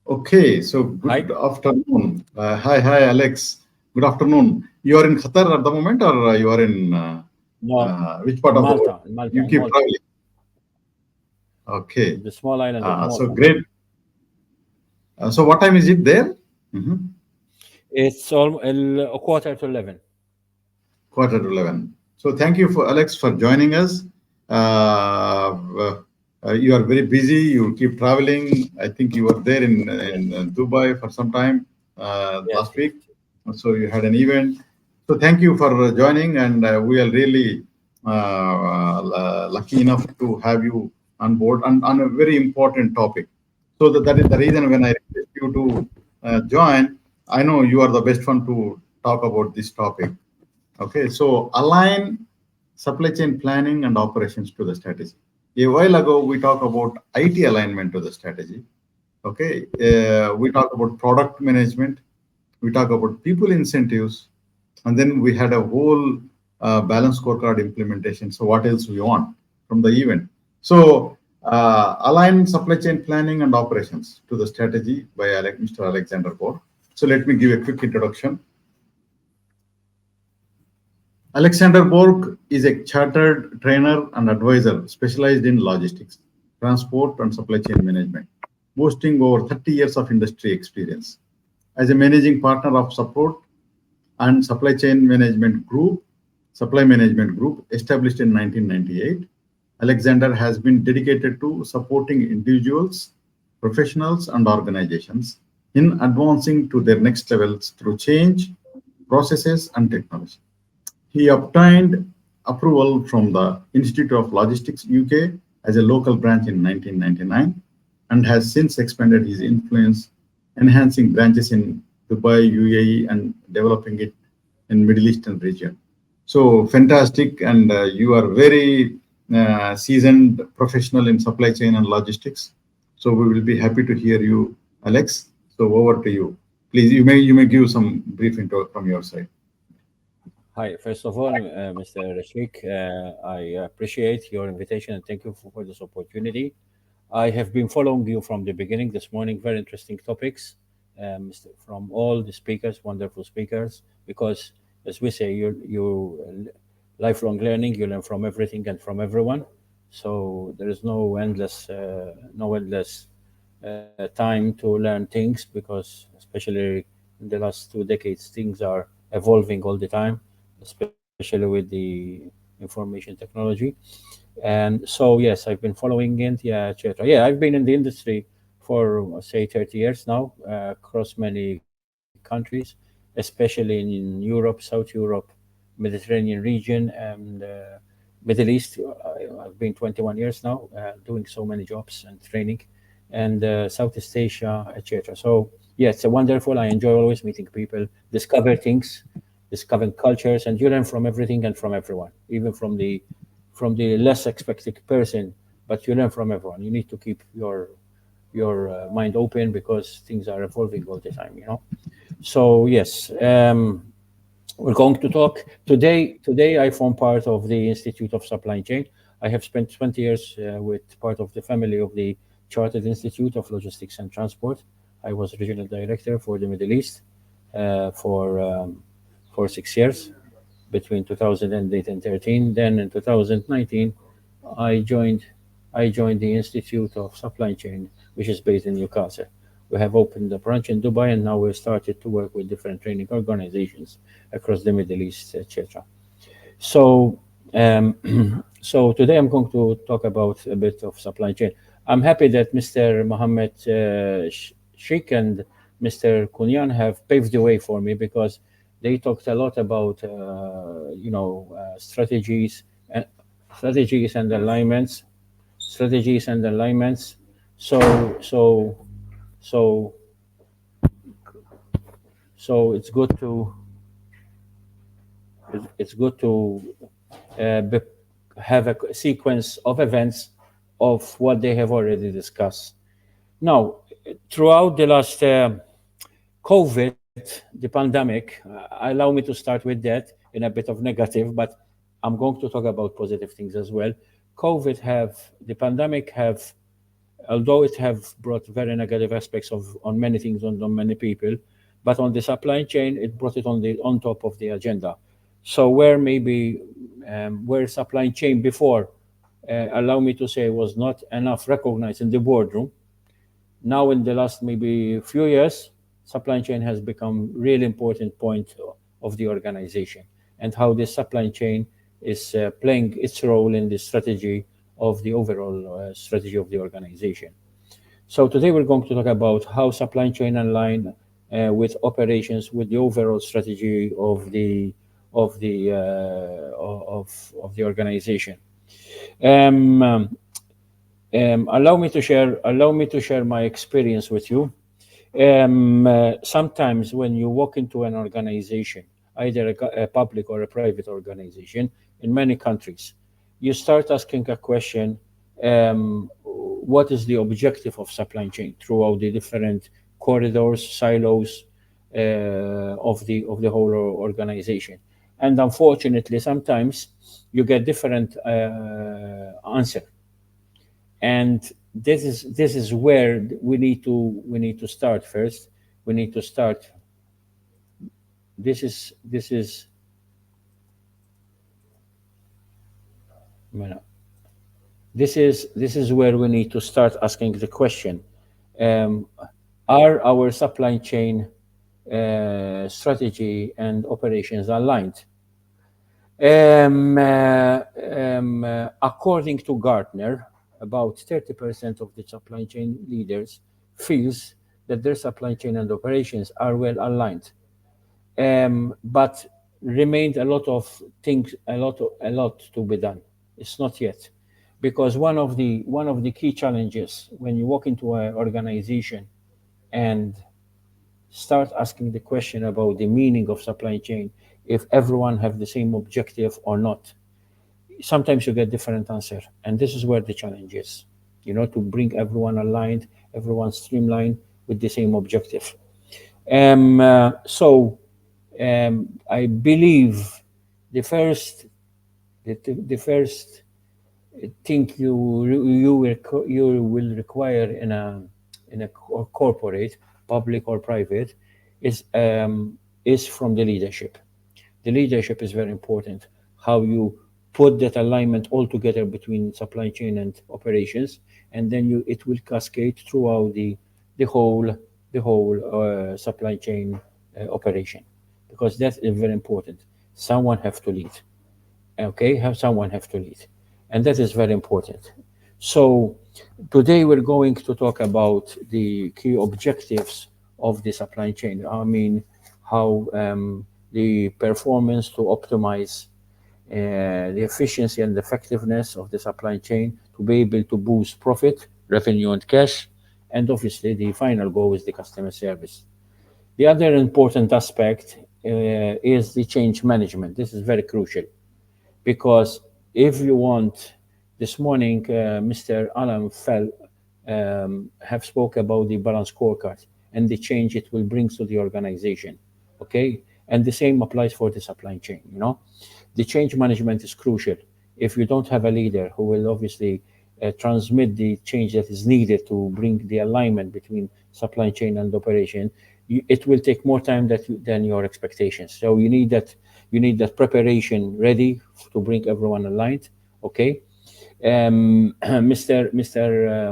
Okay, so good Hi. afternoon. Hi, Alex. Good afternoon. You are in Qatar at the moment, or you are in No, which part in of the world? Malta, in Malta, You in keep Malta, traveling. Okay. the small island of So Malta. great. So what time is it there? Mhm. It's all a quarter to 11. Quarter to 11. So thank you for Alex for joining us. You are very busy. You keep traveling. I think you were there in Dubai for some time Yes, last yes. week. So you had an event. So thank you for joining, and we are really lucky enough to have you on board on a very important topic. So that is the reason when I request you to join. I know you are the best one to talk about this topic. Okay, so align supply chain planning and operations to the strategy. A while ago, we talked about IT alignment to the strategy. Okay, we talk about product management, we talk about people incentives, and then we had a whole balance scorecard implementation. So, what else we want from the event? So, align supply chain planning and operations to the strategy by Mr. Alexander Borg. So, let me give a quick introduction. Alexander Borg is a chartered trainer and advisor specialized in logistics, transport, and supply chain management, boasting over 30 years of industry experience. As a managing partner of Support and Supply Management Group, established in 1998, Alexander has been dedicated to supporting individuals, professionals, and organizations in advancing to their next levels through change, processes, and technology. He obtained approval from the Institute of Logistics UK as a local branch in 1999 and has since expanded his influence, enhancing branches in Dubai, UAE, and developing it in Middle Eastern region. So fantastic, and you are very seasoned professional in supply chain and logistics. So we will be happy to hear you, Alex. So over to you. Please, you may give some brief intro from your side. Hi. First of all, Mr. Rashik, I appreciate your invitation and thank you for this opportunity. I have been following you from the beginning this morning. Very interesting topics from all the speakers, wonderful speakers. Because, as we say, you lifelong learning. You learn from everything and from everyone. So there is no endless time to learn things because, especially in the last 2 decades, things are evolving all the time, especially with the information technology. And so, yes, I've been following it. Yeah, etc. Yeah, I've been in the industry for say 30 years now, across many countries, especially in Europe, South Europe, Mediterranean region, and Middle East. I've been 21 years now, doing so many jobs and training, and Southeast Asia, etc. So, yeah, it's a wonderful. I enjoy always meeting people, discover things, discovering cultures, and you learn from everything and from everyone, even from the less expected person. But you learn from everyone. You need to keep your mind open because things are evolving all the time. So yes, we're going to talk today. Today, I form part of the Institute of Supply Chain. I have spent 20 years with part of the family of the Chartered Institute of Logistics and Transport. I was regional director for the Middle East for 6 years between 2008 and 13. Then in 2019, I joined I joined the Institute of Supply Chain, which is based in Newcastle. We have opened a branch in Dubai, and now we've started to work with different training organizations across the Middle East, etc. So, so today I'm going to talk about a bit of supply chain. I'm happy that Mr. Mohammed Sheikh and Mr. Kunyan have paved the way for me because they talked a lot about strategies and alignments, strategies and alignments. So so so so it's good to be, have a sequence of events of what they have already discussed. Now, throughout the last COVID, the pandemic, allow me to start with that in a bit of negative, but I'm going to talk about positive things as well. The pandemic have although it have brought very negative aspects of on many things on many people, but on the supply chain it brought it on top of the agenda. So where maybe where supply chain before, allow me to say, was not enough recognized in the boardroom, now in the last maybe few years, supply chain has become really important point of the organization, and how the supply chain is playing its role in the strategy of the overall strategy of the organization. So today we're going to talk about how supply chain align with operations, with the overall strategy of the organization. Um, um, allow me to share my experience with you. Sometimes when you walk into an organization, either a public or a private organization, in many countries, you start asking a question: what is the objective of supply chain throughout the different corridors, silos of the whole organization? And unfortunately, sometimes you get different answer, and this is where we need to start first. We need to start. This is bueno, this is where we need to start asking the question: um, are our supply chain strategy and operations aligned? According to Gartner, about 30% of the supply chain leaders feels that their supply chain and operations are well aligned, but remained a lot of things, a lot to be done. It's not yet, because one of the key challenges when you walk into an organization and start asking the question about the meaning of supply chain, if everyone have the same objective or not, sometimes you get different answer, and this is where the challenge is, to bring everyone aligned, everyone streamlined with the same objective. I believe the first the first thing you will require in a corporate, public or private, is from the leadership. The leadership is very important. How you put that alignment all together between supply chain and operations, and then it will cascade throughout the whole supply chain operation, because that is very important. Someone have to lead. Okay, have someone have to lead, and that is very important. So today we're going to talk about the key objectives of the supply chain. I mean, how the performance to optimize the efficiency and effectiveness of the supply chain to be able to boost profit, revenue, and cash. And obviously, the final goal is the customer service. The other important aspect is the change management. This is very crucial, because if you want, this morning, Mr. Alan Fell have spoke about the balance scorecard and the change it will bring to the organization. Okay, and the same applies for the supply chain. The change management is crucial. If you don't have a leader who will obviously transmit the change that is needed to bring the alignment between supply chain and operation, it will take more time than your expectations. So you need that preparation ready to bring everyone aligned. Okay, Mr.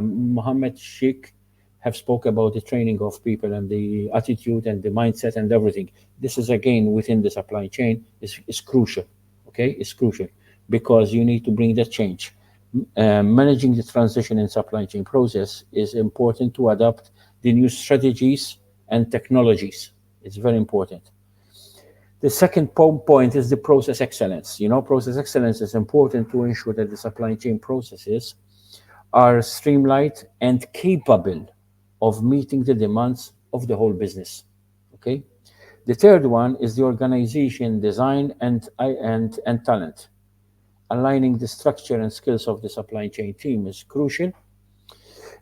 Mohammed Sheikh have spoke about the training of people and the attitude and the mindset and everything. This is again within the supply chain is crucial. Okay, it's crucial, because you need to bring that change. Managing the transition in supply chain process is important to adopt the new strategies and technologies. It's very important. The second point is the process excellence. Process excellence is important to ensure that the supply chain processes are streamlined and capable of meeting the demands of the whole business. Okay. The third one is the organization design and talent. Aligning the structure and skills of the supply chain team is crucial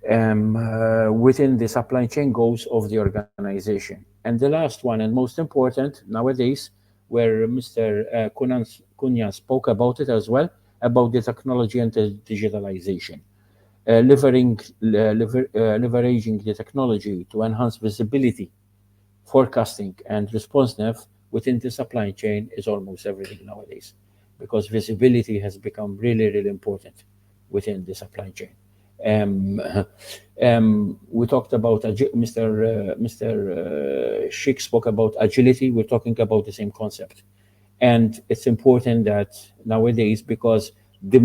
within the supply chain goals of the organization. And the last one, and most important nowadays, where Mr. Kunyan spoke about it as well, about the technology and the digitalization. leveraging the technology to enhance visibility, forecasting, and responsiveness within the supply chain is almost everything nowadays, because visibility has become really, really important within the supply chain. Um, we talked about Mr. Sheikh spoke about agility. We're talking about the same concept, and it's important that nowadays, because the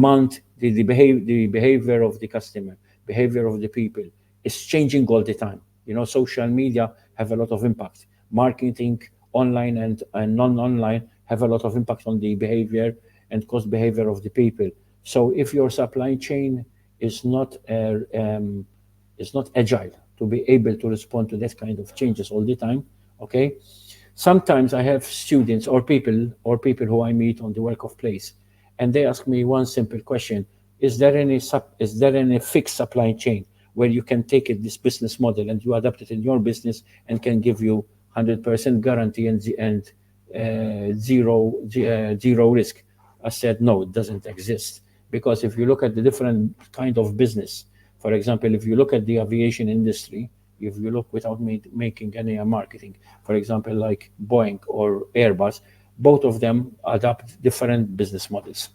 behavior of the customer, behavior of the people is changing all the time. Social media have a lot of impact. Marketing online and non-online have a lot of impact on the behavior and cost behavior of the people. So if your supply chain is not is not agile to be able to respond to that kind of changes all the time, okay, sometimes I have students or people who I meet on the work of place, and they ask me one simple question: is there any fixed supply chain where you can take it this business model and you adapt it in your business and can give you 100% guarantee and zero risk? I said no, it doesn't exist, because if you look at the different kind of business, for example, if you look at the aviation industry, if you look without making any marketing, for example, like Boeing or Airbus, both of them adopt different business models.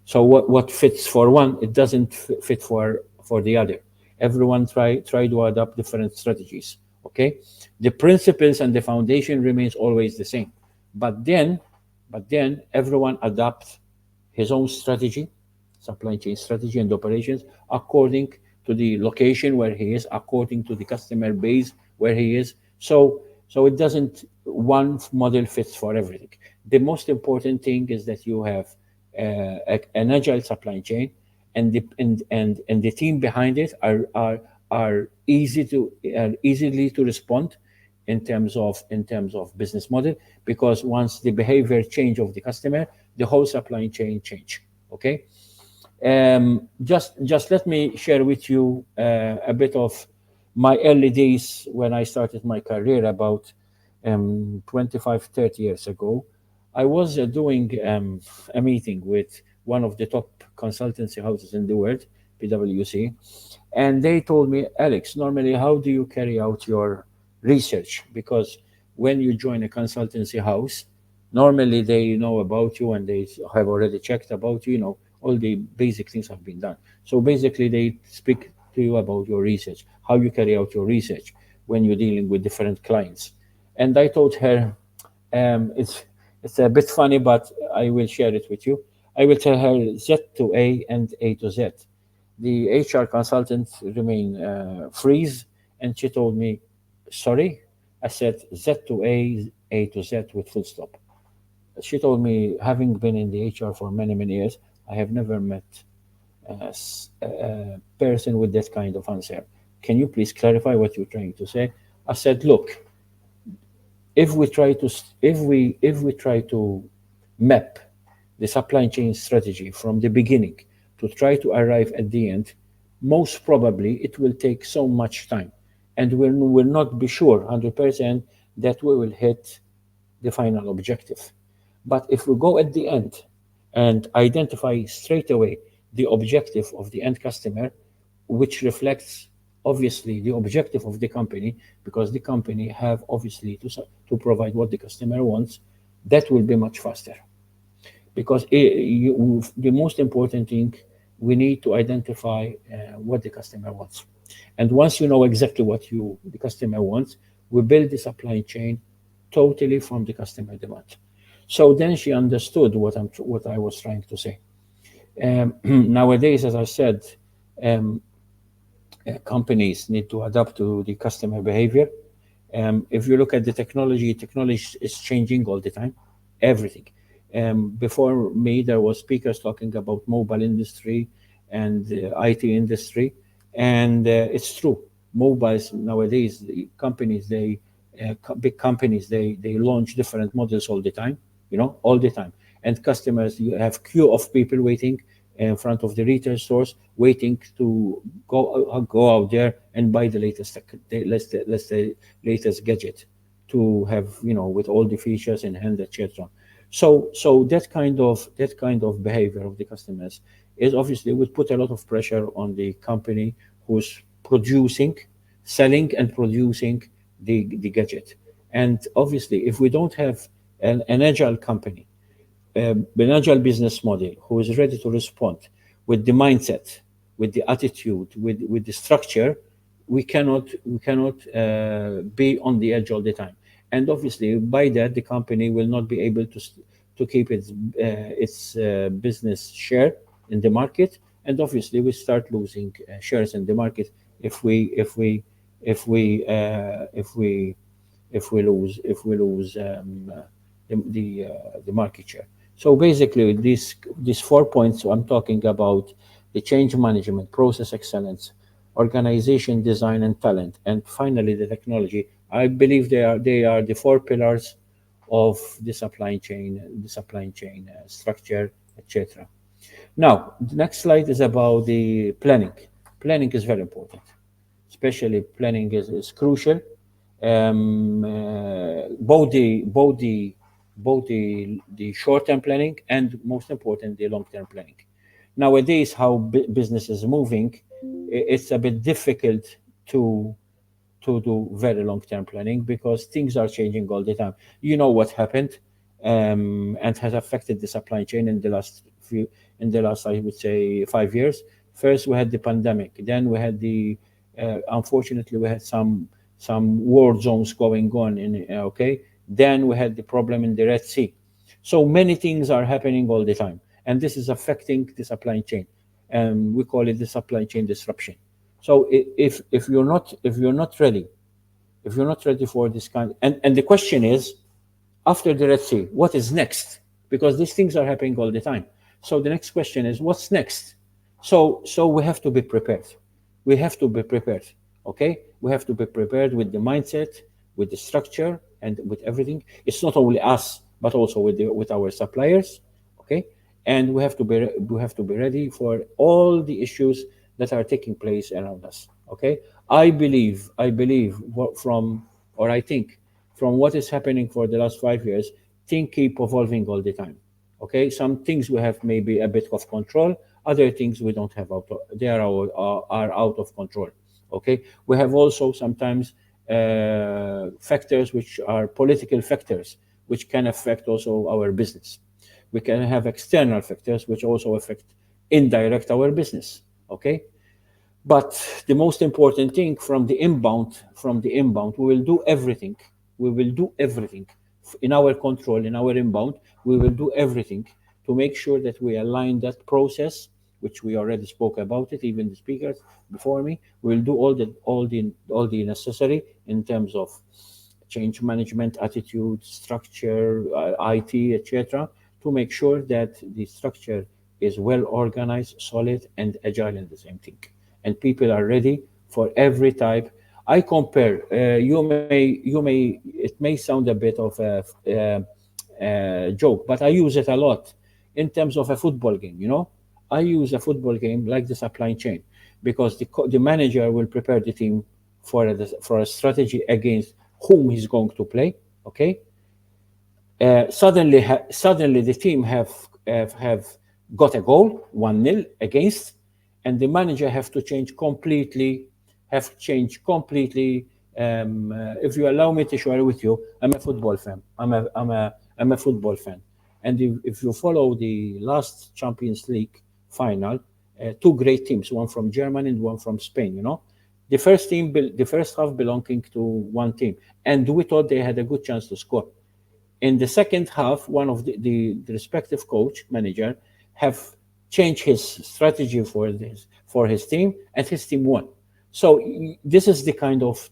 So what fits for one, it doesn't fit for the other. Everyone try to adopt different strategies. Okay, the principles and the foundation remains always the same, but then everyone adapts his own strategy, supply chain strategy and operations, according to the location where he is, according to the customer base where he is. So it doesn't one model fits for everything. The most important thing is that you have an agile supply chain, and the team behind it are easily to respond in terms of business model, because once the behavior change of the customer, the whole supply chain change. Okay. Just let me share with you a bit of my early days when I started my career about 25, 30 years ago. I was doing a meeting with one of the top consultancy houses in the world, PwC, and they told me, Alex, normally, how do you carry out your research? Because when you join a consultancy house, normally they know about you and they have already checked about you, all the basic things have been done. So basically, they speak to you about your research, how you carry out your research when you're dealing with different clients. And I told her, it's a bit funny, but I will share it with you. I will tell her Z to A and A to Z. The HR consultant remained freeze, and she told me, sorry. I said Z to A to Z with full stop. She told me, having been in the HR for many, many years, I have never met a person with that kind of answer. Can you please clarify what you're trying to say? I said, look, if we try to map the supply chain strategy from the beginning to try to arrive at the end, most probably it will take so much time, and we will not be sure 100% that we will hit the final objective. But if we go at the end and identify straight away the objective of the end customer, which reflects obviously the objective of the company, because the company have obviously to provide what the customer wants, that will be much faster. Because the most important thing, we need to identify what the customer wants, and once you know exactly what the customer wants, we build the supply chain totally from the customer demand. So then she understood what I was trying to say. Nowadays, as I said, um, companies need to adapt to the customer behavior. If you look at the technology is changing all the time, everything. Before me, there was speakers talking about mobile industry and IT industry, and it's true. Mobiles nowadays, the companies big companies, they launch different models all the time, all the time. And customers, you have queue of people waiting in front of the retail stores, waiting to go out there and buy the latest gadget to have, with all the features in hand, etc. So that kind of behavior of the customers is obviously would put a lot of pressure on the company who's producing, selling and producing the gadget. And obviously, if we don't have an agile company, an agile business model who is ready to respond with the mindset, with the attitude, with the structure, we cannot be on the edge all the time. And obviously, by that, the company will not be able to keep its business share in the market, and obviously, we start losing shares in the market if if we if we if we lose the market share. So basically, these 4 points I'm talking about: the change management, process excellence, organization design and talent, and finally the technology. I believe they are the four pillars of the supply chain structure, etc. Now, the next slide is about the planning. Planning is very important, especially planning is crucial. Both the short-term planning and, most important, the long-term planning. Nowadays, how business is moving, it's a bit difficult to do very long-term planning because things are changing all the time. You know what happened, and has affected the supply chain in the last, I would say, 5 years. First, we had the pandemic. Then we had unfortunately, we had some war zones going on okay. Then we had the problem in the Red Sea. So many things are happening all the time, and this is affecting the supply chain. We call it the supply chain disruption. So if you're not ready for this kind, and the question is, after the Red Sea, what is next? Because these things are happening all the time. So the next question is, what's next? So we have to be prepared. We have to be prepared. Okay, we have to be prepared with the mindset, with the structure, and with everything. It's not only us, but also with our suppliers. Okay, and we have to be ready for all the issues that are taking place around us. Okay, I believe I think from what is happening for the last 5 years, things keep evolving all the time. Okay, some things we have maybe a bit of control, other things we don't have they are out of control. Okay, we have also sometimes factors which are political factors, which can affect also our business. We can have external factors which also affect indirect our business. Okay, but the most important thing, from the inbound, we will do everything. We will do everything in our control, in our inbound. We will do everything to make sure that we align that process, which we already spoke about it, even the speakers before me. We will do all the necessary in terms of change management, attitude, structure, IT, etc., to make sure that the structure is well organized, solid, and agile in the same thing. And people are ready for every type. I compare. It may sound a bit of a joke, but I use it a lot in terms of a football game. I use a football game like the supply chain, because the manager will prepare the team for a strategy against whom he's going to play. Okay, suddenly the team have got a goal 1-0 against, and the manager have changed completely. If you allow me to share with you, I'm a football fan. I'm a football fan, and if you follow the last Champions League final, two great teams, one from Germany and one from Spain. The first half belonging to one team, and we thought they had a good chance to score. In the second half, one of the respective coach manager have changed his strategy for his team, and his team won. So this is the kind of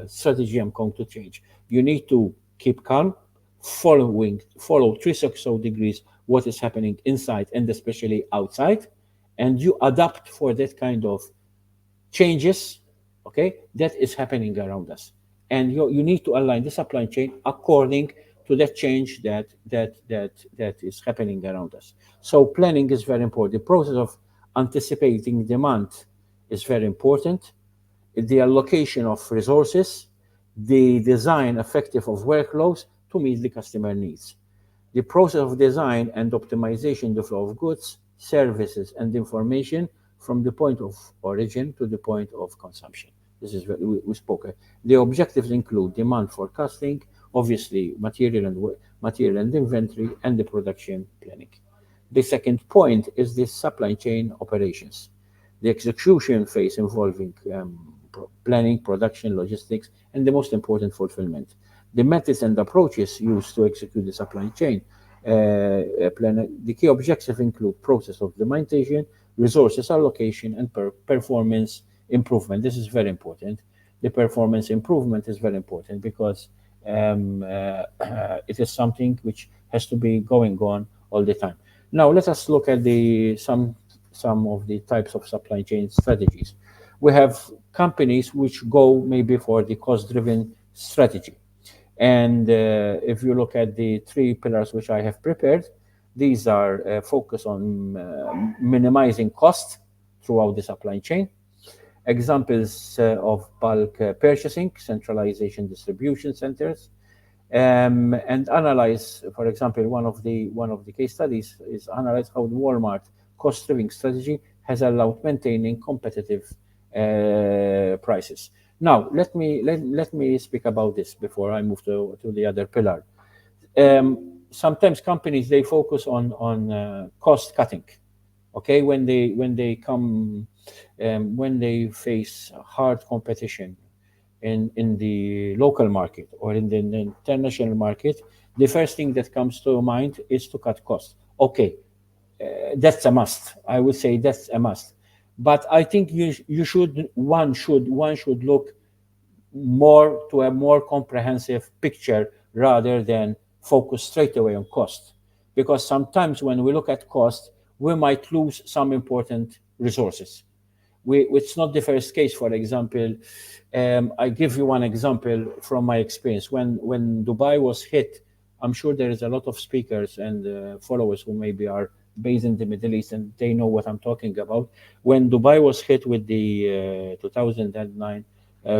strategy I'm going to change. You need to keep calm, follow 360 degrees what is happening inside and especially outside, and you adapt for that kind of changes, okay, that is happening around us. And you need to align the supply chain according to that change that is happening around us. So planning is very important. The process of anticipating demand is very important. The allocation of resources, the design effective of workflows to meet the customer needs. The process of design and optimization the flow of goods, services, and information from the point of origin to the point of consumption. This is what we spoke. The objectives include demand forecasting, obviously material and inventory, and the production planning. The second point is the supply chain operations, the execution phase involving planning, production, logistics, and the most important, fulfillment. The methods and approaches used to execute the supply chain plan. The key objectives include process optimization, resources allocation, and performance improvement. This is very important. The performance improvement is very important because it is something which has to be going on all the time. Now let us look at the some of the types of supply chain strategies. We have companies which go maybe for the cost-driven strategy. And if you look at the three pillars which I have prepared, these are focus on minimizing cost throughout the supply chain. Examples of bulk purchasing, centralization distribution centers, and analyze, for example, one of the case studies is analyze how the Walmart cost-driving strategy has allowed maintaining competitive prices. Now, let me speak about this before I move to the other pillar. Sometimes companies they focus on cost cutting. Okay, when they face hard competition in the local market or in the international market, the first thing that comes to mind is to cut costs. Okay, that's a must. I would say that's a must. But I think you should one should look more to a more comprehensive picture rather than focus straight away on cost. Because sometimes when we look at cost, we might lose some important resources. It's not the first case. For example, I give you one example from my experience. When Dubai was hit, I'm sure there is a lot of speakers and followers who maybe are based in the Middle East and they know what I'm talking about. When Dubai was hit with the 2009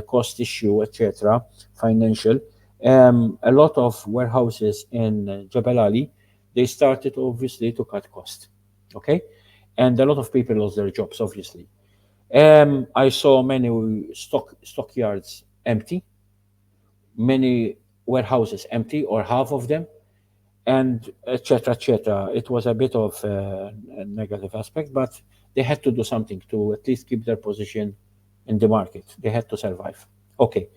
cost issue, etc., financial, a lot of warehouses in Jebel Ali, they started obviously to cut cost. Okay, and a lot of people lost their jobs, obviously. I saw many stockyards empty, many warehouses empty or half of them, and etc. etc. It was a bit of a negative aspect, but they had to do something to at least keep their position in the market. They had to survive. Okay,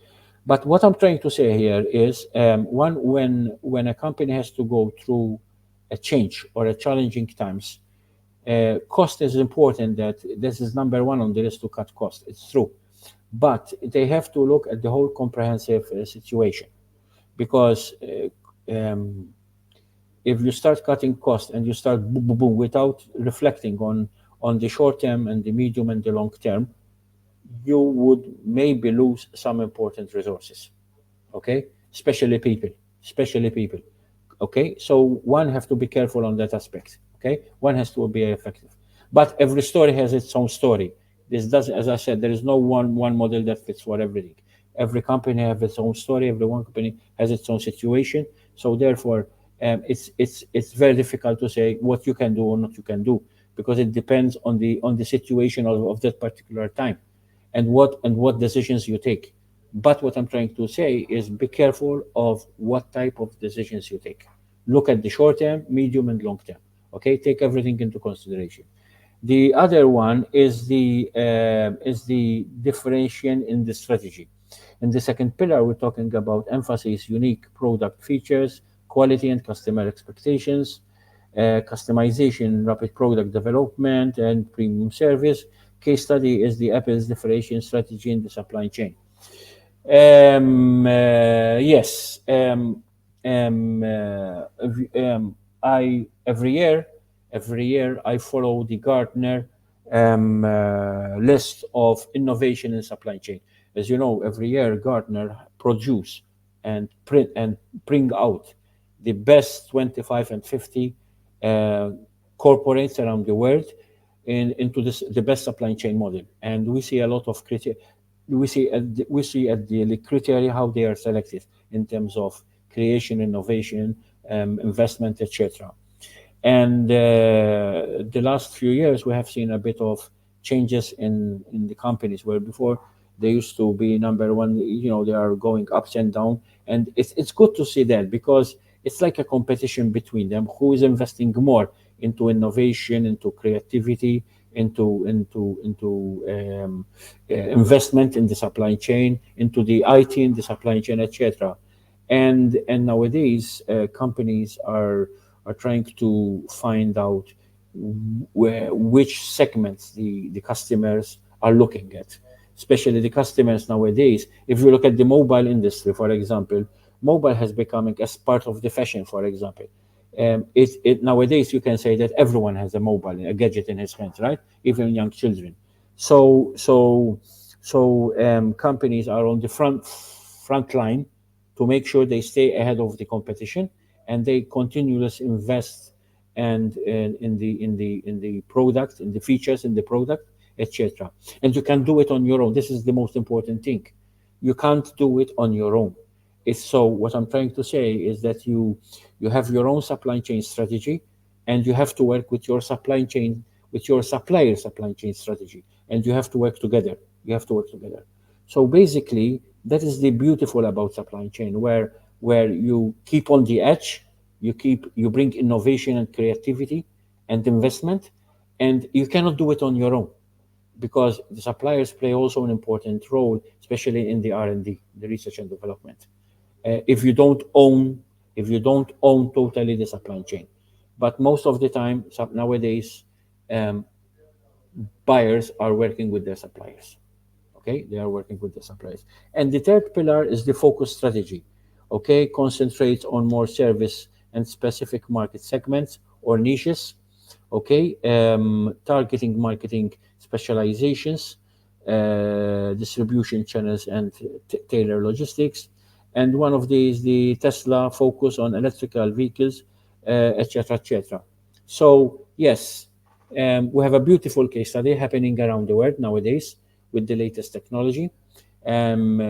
but what I'm trying to say here is, when a company has to go through a change or a challenging times, cost is important. That this is number one on the list to cut cost. It's true, but they have to look at the whole comprehensive situation because if you start cutting cost and you start boom, boom, boom, without reflecting on the short term and the medium and the long term, you would maybe lose some important resources. Okay, especially people. Okay, so one have to be careful on that aspect. Okay, one has to be effective, but every story has its own story. This does, as I said, there is no one model that fits for everything. Every company has its own story. Every one company has its own situation. So therefore, it's very difficult to say what you can do or not you can do, because it depends on the situation of that particular time and what decisions you take. But what I'm trying to say is be careful of what type of decisions you take. Look at the short term, medium, and long term. Okay, take everything into consideration. The other one is the differentiation in the strategy. In the second pillar, we're talking about emphasis, unique product features, quality and customer expectations, customization, rapid product development, and premium service. Case study is the Apple's differentiation strategy in the supply chain. Yes. I every year I follow the Gartner list of innovation in supply chain. As you know, every year Gartner produce and print and bring out the best 25 and 50 uh, corporates around the world into the best supply chain model, and we see a lot of we see at the criteria how they are selected in terms of creation, innovation, investment, etc. And the last few years, we have seen a bit of changes in the companies where before they used to be number one. They are going ups and down, and it's good to see that because it's like a competition between them. Who is investing more into innovation, into creativity, into investment in the supply chain, into the IT in the supply chain, etc. And nowadays companies are trying to find out which segments the customers are looking at, especially the customers nowadays. If you look at the mobile industry, for example, mobile has becoming as part of the fashion, for example. It nowadays you can say that everyone has a mobile, a gadget in his hands, right? Even young children. So companies are on the front line to make sure they stay ahead of the competition, and they continuously invest and in the product, in the features in the product, etc. And you can do it on your own. This is the most important thing. You can't do it on your own. It's so what I'm trying to say is that you have your own supply chain strategy, and you have to work with your supply chain, with your supplier supply chain strategy, and you have to work together. You have to work together. So basically, that is the beautiful about supply chain, where you keep on the edge, you bring innovation and creativity and investment, and you cannot do it on your own because the suppliers play also an important role, especially in the R&D, the research and development. If you don't own, if you don't own totally the supply chain, but most of the time nowadays, um, buyers are working with their suppliers. Okay, they are working with the suppliers. And the third pillar is the focus strategy. Okay, concentrates on more service and specific market segments or niches. Okay, targeting marketing specializations, distribution channels, and tailor logistics. And one of these, the Tesla focus on electrical vehicles, etc., etc. So yes, we have a beautiful case study happening around the world nowadays with the latest technology, and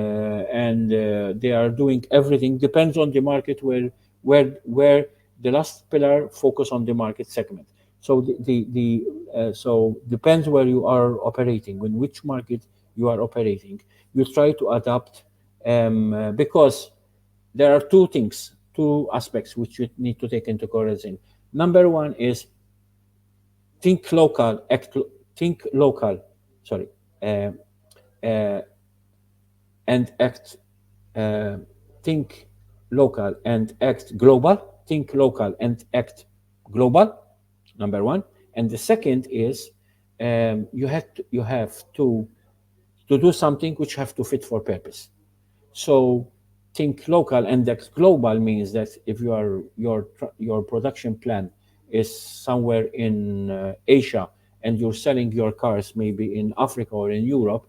they are doing everything. Depends on the market where the last pillar focus on the market segment. So so depends where you are operating, in which market you are operating. You try to adapt, because there are two aspects which you need to take into consideration. Number one is think local, think local, sorry, uh, uh, and act, uh, think local and act global. Think local and act global. Number one, and the second is, you have to do something which have to fit for purpose. So think local and act global means that if your production plan is somewhere in Asia, and you're selling your cars maybe in Africa or in Europe,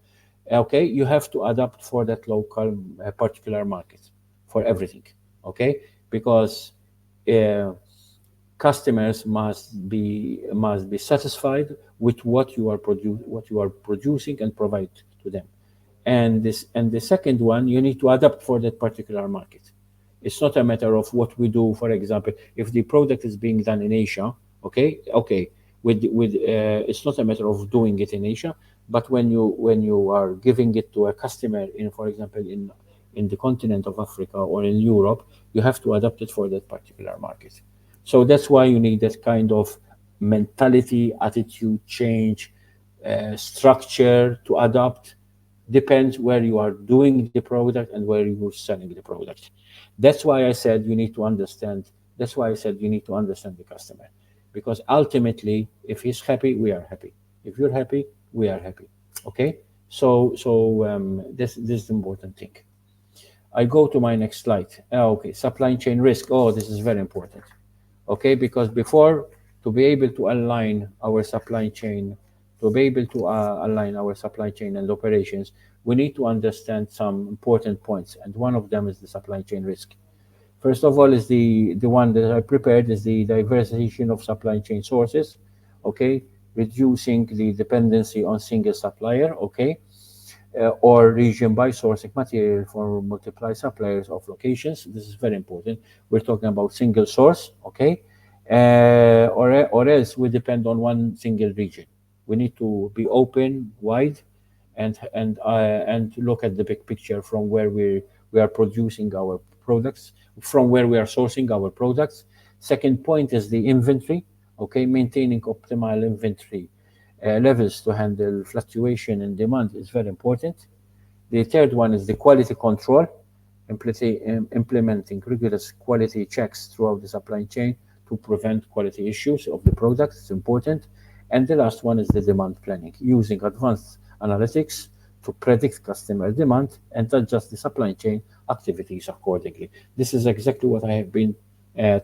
okay, you have to adapt for that local particular market for everything, okay, because uh, customers must be satisfied with what you are producing and provide to them. And the second one, you need to adapt for that particular market. It's not a matter of what we do. For example, if the product is being done in Asia, okay, with it's not a matter of doing it in Asia, but when you are giving it to a customer in, for example, in the continent of Africa or in Europe, you have to adapt it for that particular market. So that's why you need that kind of mentality, attitude change, structure to adapt. Depends where you are doing the product and where you're selling the product. That's why I said you need to understand. That's why I said you need to understand the customer, because ultimately, if he's happy, we are happy. If you're happy, we are happy. Okay. So this is the important thing. I go to my next slide. Okay, supply chain risk. Oh, this is very important. Okay, because before, to be able to align our supply chain, to be able to align our supply chain and operations, we need to understand some important points, and one of them is the supply chain risk. First of all, is the one that I prepared is the diversification of supply chain sources. Okay, reducing the dependency on single supplier. Okay, or region by sourcing material for multiply suppliers of locations. This is very important. We're talking about single source, okay? Or else we depend on one single region. We need to be open, wide, and look at the big picture from where we are producing our products, from where we are sourcing our products. Second point is the inventory, okay? Maintaining optimal inventory levels to handle fluctuation in demand is very important. The third one is the quality control, implementing rigorous quality checks throughout the supply chain to prevent quality issues of the product. It's important. And the last one is the demand planning, using advanced analytics to predict customer demand and adjust the supply chain activities accordingly. This is exactly what I have been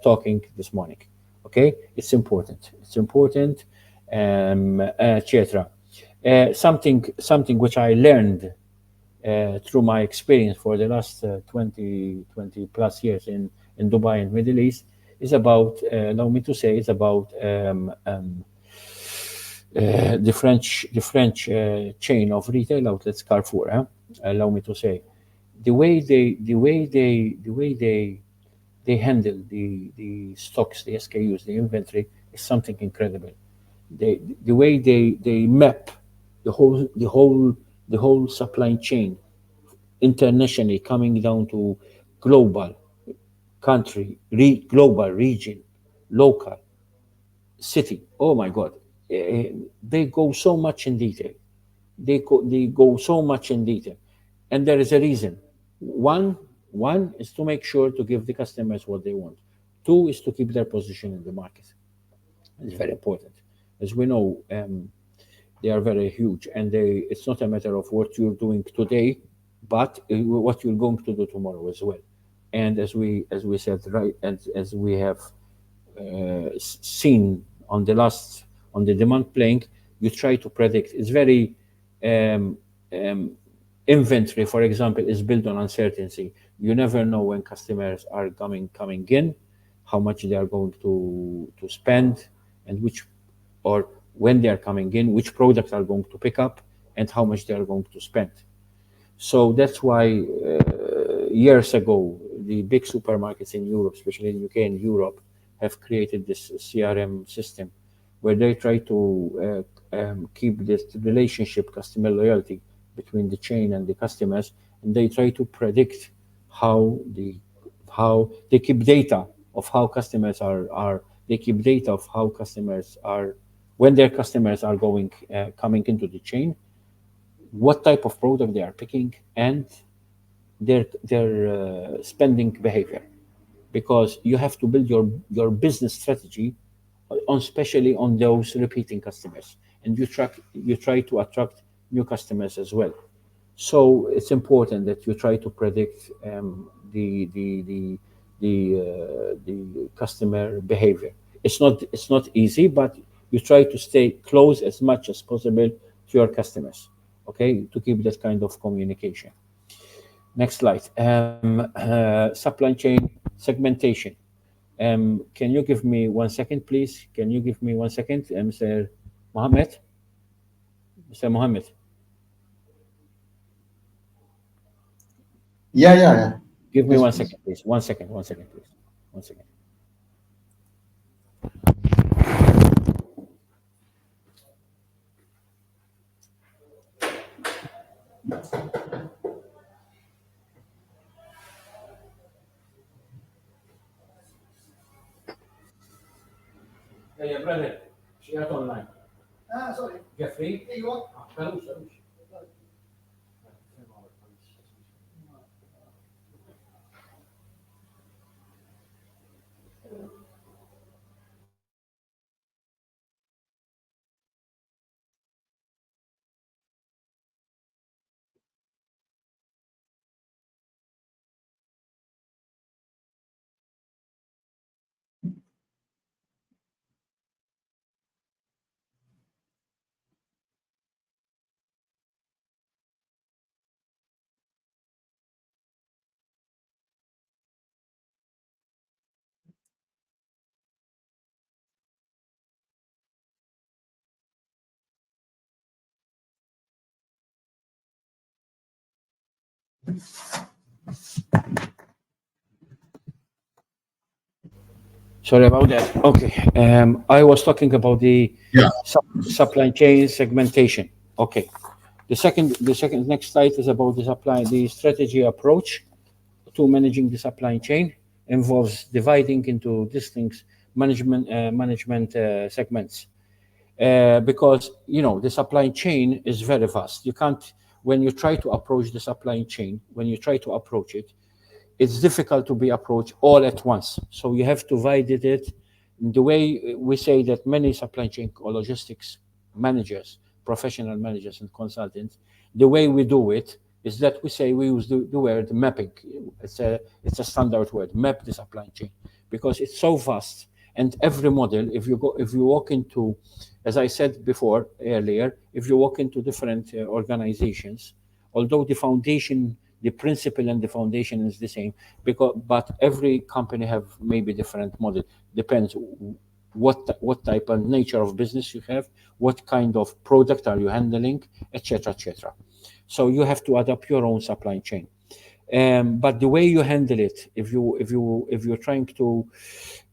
talking this morning. Okay, it's important. It's important, etc. Something which I learned through my experience for the last 20 plus years in Dubai and Middle East is about, allow me to say, is about the French chain of retail outlets Carrefour. Allow me to say, the way they handle the stocks, the SKUs, the inventory is something incredible. The way they map the whole supply chain internationally, coming down to global, country, global, region, local, city. Oh my God. They go so much in detail. They go so much in detail. And there is a reason. One, one is to make sure to give the customers what they want. Two is to keep their position in the market. It's very important. As we know, they are very huge, and it's not a matter of what you're doing today, but what you're going to do tomorrow as well. And as we said, right, and as we have seen on the demand plank, you try to predict. It's very um, um, inventory, for example, is built on uncertainty. You never know when customers are coming in, how much they are going to spend, and which, or when they are coming in, which products are going to pick up, and how much they are going to spend. So that's why years ago, the big supermarkets in Europe, especially in UK and Europe, have created this CRM system where they try to keep this relationship, customer loyalty between the chain and the customers, and they try to predict how the how they keep data of how customers are they keep data of how customers are when their customers are coming into the chain, what type of product they are picking, and their spending behavior, because you have to build your business strategy on, especially on those repeating customers, and you try to attract new customers as well. So it's important that you try to predict the customer behavior. It's not easy, but you try to stay close as much as possible to your customers, okay, to keep that kind of communication. Next slide. Supply chain segmentation. Can you give me 1 second, please? Can you give me 1 second, Mr. Mohammed? Mr. Mohammed, Yeah, yeah, yeah. give me Yes, one please. second, please. 1 second, 1 second, please. 1 second. Hey, brother, شيء online. Sorry. Jeffrey. ايوه. خلوش. Sorry about that. Okay. I was talking about the Yeah. supply chain segmentation. Okay. The second next slide is about the strategy approach to managing the supply chain involves dividing into distinct management segments. Because the supply chain is very vast. You can't when you try to approach the supply chain, when you try to approach it, it's difficult to be approached all at once. So you have to divide it. The way we say that many supply chain or logistics managers, professional managers and consultants, the way we do it is that we say we use the word mapping. It's a standard word, map the supply chain, because it's so vast. And every model, if you walk into, as I said before earlier, if you walk into different organizations, although the principle and the foundation is the same, but every company have maybe different model. Depends what type and nature of business you have, what kind of product are you handling, etc., etc. So you have to adapt your own supply chain. But the way you handle it, if you're trying to,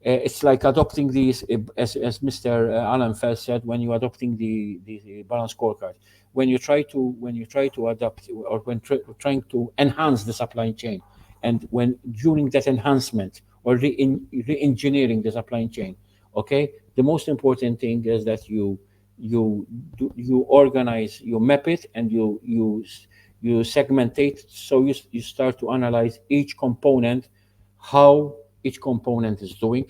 it's like adopting these, as Mr. Alan Fell said, when you're adopting the balance scorecard. When you try to adapt, or when trying to enhance the supply chain, and when during that enhancement or re-engineering the supply chain, okay, the most important thing is that you organize, you map it, and you segmentate. So you start to analyze each component, how each component is doing,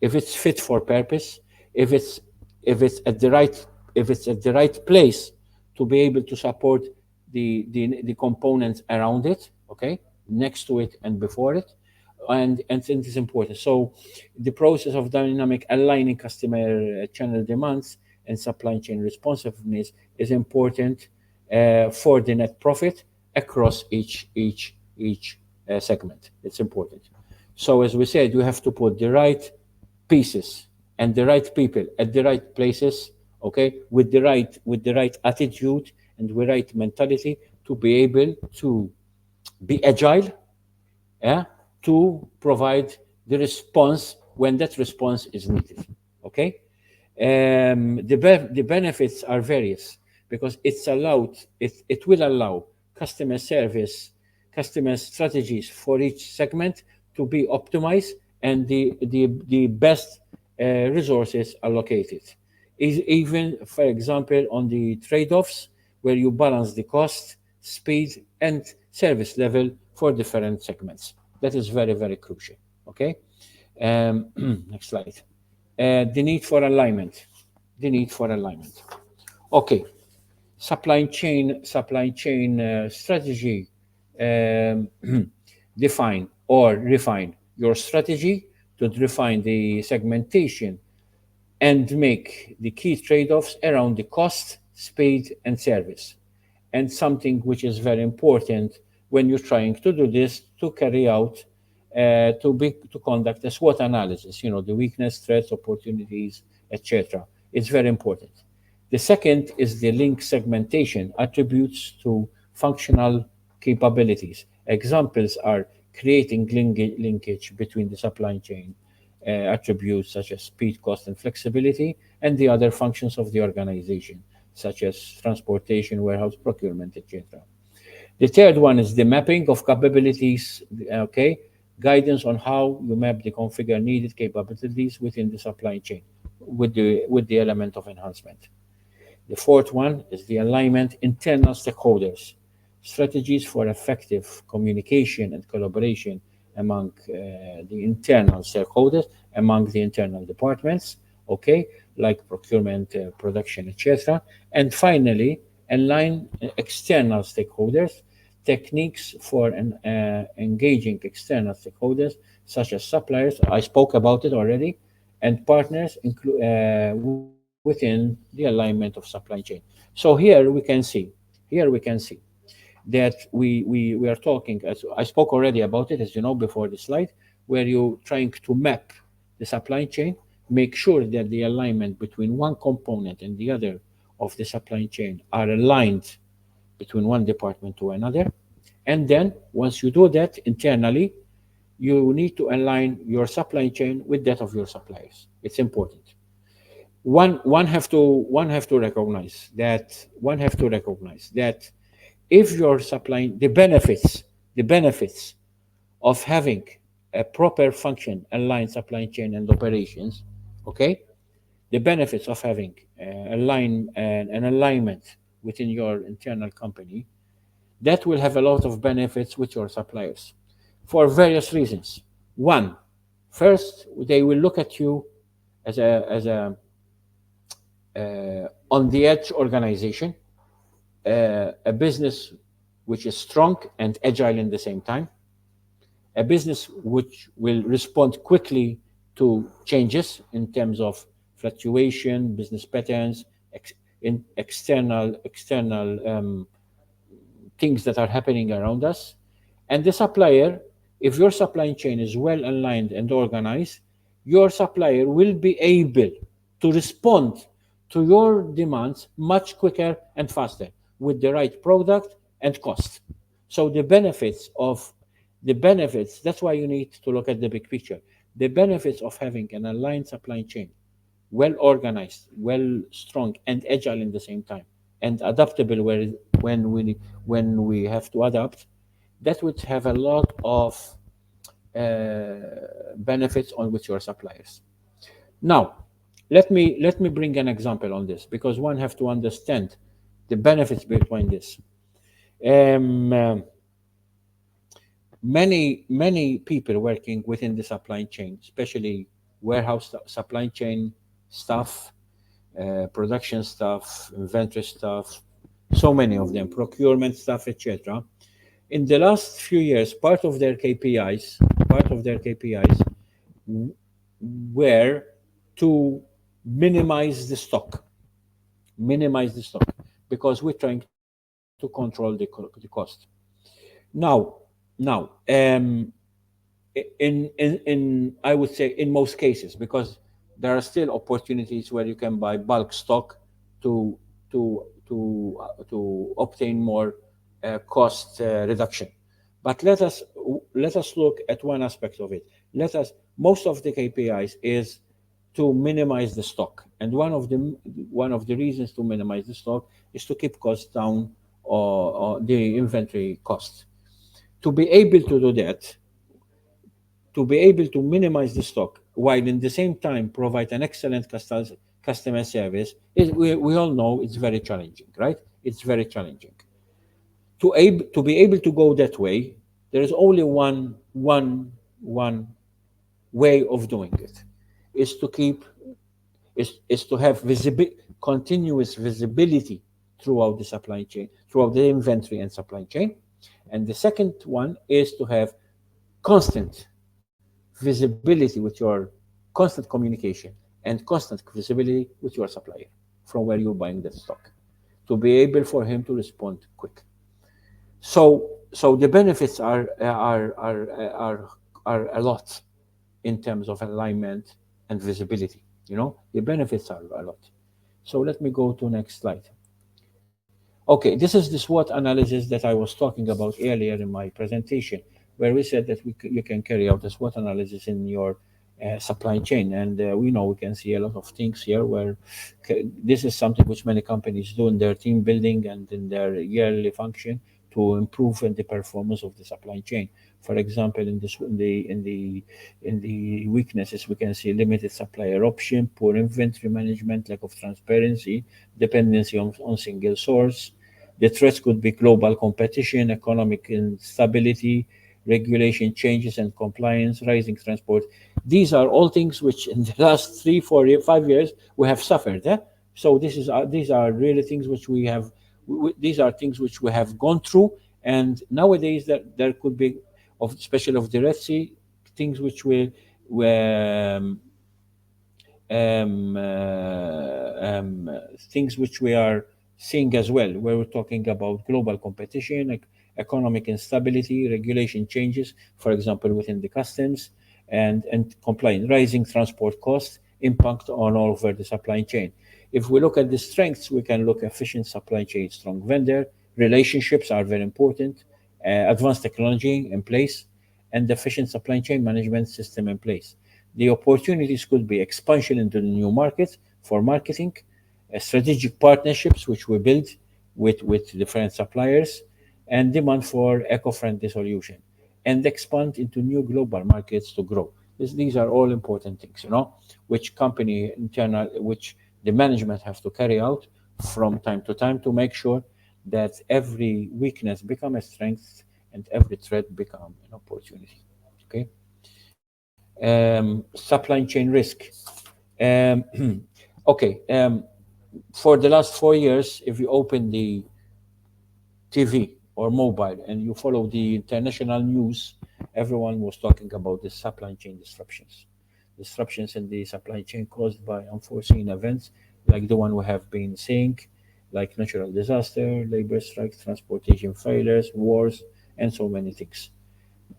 if it's fit for purpose, if it's if it's at the right if it's at the right place to be able to support the components around it, okay, next to it and before it, and it is important. So the process of dynamic aligning customer channel demands and supply chain responsiveness is important for the net profit across each segment. It's important. So as we said, you have to put the right pieces and the right people at the right places, okay, with the right attitude and the right mentality to be able to be agile, yeah, to provide the response when that response is needed. Okay, the benefits are various, because it will allow customer service, customer strategies for each segment to be optimized, and the best resources allocated. Even, for example, on the trade-offs, where you balance the cost, speed, and service level for different segments. That is very, very crucial. Okay. Next slide. The need for alignment. The need for alignment. Okay. Supply chain strategy. um, Define or refine your strategy to define the segmentation and make the key trade-offs around the cost, speed, and service. And something which is very important when you're trying to do this, to carry out, to conduct a SWOT analysis. The weakness, threats, opportunities, etc. It's very important. The second is the link segmentation, attributes to functional capabilities. Examples are creating linkage between the supply chain attributes such as speed, cost, and flexibility, and the other functions of the organization, such as transportation, warehouse, procurement, etc. The third one is the mapping of capabilities, okay, guidance on how you map the configure needed capabilities within the supply chain with the element of enhancement. The fourth one is the alignment internal stakeholders, strategies for effective communication and collaboration among the internal stakeholders, among the internal departments, okay, like procurement, production, etc. And finally, align external stakeholders, techniques for engaging external stakeholders, such as suppliers. I spoke about it already, and partners within the alignment of supply chain. So here we can see that we are talking, as I spoke already about it, as you know, before the slide, where you're trying to map the supply chain, make sure that the alignment between one component and the other of the supply chain are aligned between one department to another. And then once you do that internally, you need to align your supply chain with that of your suppliers. It's important. One have to recognize that if you're supplying the benefits of having a proper function aligned supply chain and operations, okay, the benefits of having an alignment within your internal company, that will have a lot of benefits with your suppliers for various reasons. One, first, they will look at you as a on the edge organization, a business which is strong and agile in the same time, a business which will respond quickly to changes in terms of fluctuation, business patterns, in external things that are happening around us. And the supplier, if your supply chain is well aligned and organized, your supplier will be able to respond to your demands much quicker and faster with the right product and cost. So the benefits, that's why you need to look at the big picture. The benefits of having an aligned supply chain, well organized, well strong and agile in the same time, and adaptable when we when we have to adapt, that would have a lot of benefits on with your suppliers. Now, let me bring an example on this because one have to understand the benefits behind this. Um, um, many people working within the supply chain, especially warehouse supply chain staff, production staff, inventory staff, so many of them, procurement staff, etc. In the last few years, part of their KPIs were to minimize the stock, minimize the stock, because we're trying to control the cost. Now, now, in I would say in most cases, because there are still opportunities where you can buy bulk stock to to obtain more cost reduction. But let us look at one aspect of it. Let us Most of the KPIs is to minimize the stock, and one of the reasons to minimize the stock is to keep costs down, or the inventory costs. To be able to do that, to be able to minimize the stock while in the same time provide an excellent customer service, we all know it's very challenging, right? It's very challenging. To be able to go that way, there is only one way of doing it, is to keep is to have continuous visibility throughout the supply chain, throughout the inventory and supply chain. And the second one is to have constant visibility with your constant communication and constant visibility with your supplier from where you're buying that stock, to be able for him to respond quick. So the benefits are a lot in terms of alignment and visibility. The benefits are a lot. So let me go to next slide. Okay, this is the SWOT analysis that I was talking about earlier in my presentation, where we said that you can carry out a SWOT analysis in your supply chain. And we know we can see a lot of things here where this is something which many companies do in their team building and in their yearly function to improve the performance of the supply chain. For example, in the weaknesses, we can see limited supplier option, poor inventory management, lack of transparency, dependency on single source. The threats could be global competition, economic instability, regulation changes and compliance, rising transport. These are all things which in the last 3, 4, 5 years we have suffered. So these are really things which we have. These are things which we have gone through, and nowadays there could be, especially of the Red Sea, things which um, um, uh, um, things which we are seeing as well, where we're talking about global competition, economic instability, regulation changes, for example, within the customs, and compliance, rising transport costs, impact on all over the supply chain. If we look at the strengths, we can look efficient supply chain, strong vendor relationships are very important, advanced technology in place, and efficient supply chain management system in place. The opportunities could be expansion into the new markets for marketing, strategic partnerships which we build with different suppliers, and demand for eco-friendly solution, and expand into new global markets to grow. These are all important things, which company internal, which the management have to carry out from time to time to make sure that every weakness become a strength and every threat become an opportunity. Okay. Supply chain risk. Um, okay. For the last 4 years, if you open the TV or mobile and you follow the international news, everyone was talking about the supply chain disruptions. Disruptions in the supply chain caused by unforeseen events like the one we have been seeing, like natural disaster, labor strikes, transportation failures, wars, and so many things.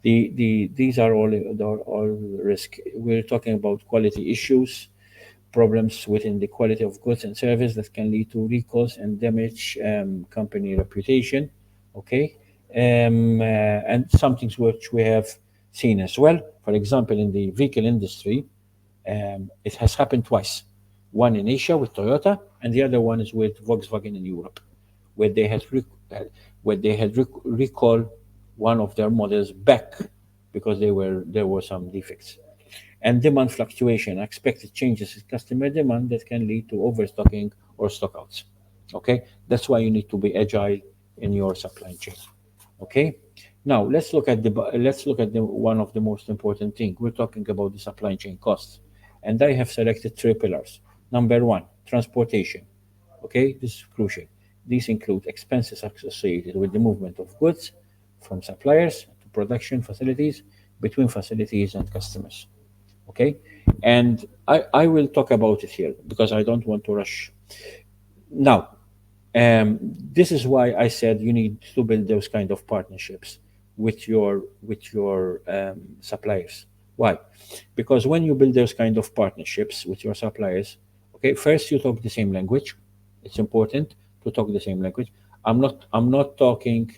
These are all risk. We're talking about quality issues, problems within the quality of goods and service that can lead to recalls and damage company reputation. Okay, and some things which we have seen as well. For example, in the vehicle industry, it has happened twice. One in Asia with Toyota, and the other one is with Volkswagen in Europe, where they had uh, recalled one of their models back because there were some defects. And demand fluctuation, expected changes in customer demand that can lead to overstocking or stockouts. Okay, that's why you need to be agile in your supply chain. Okay, now let's look at the one of the most important thing. We're talking about the supply chain costs, and I have selected three pillars. Number one, transportation. Okay, this is crucial. These include expenses associated with the movement of goods from suppliers to production facilities, between facilities and customers. Okay, and I will talk about it here because I don't want to rush. Now, this is why I said you need to build those kind of partnerships with your suppliers. Why? Because when you build those kind of partnerships with your suppliers, okay, first you talk the same language. It's important to talk the same language. I'm not talking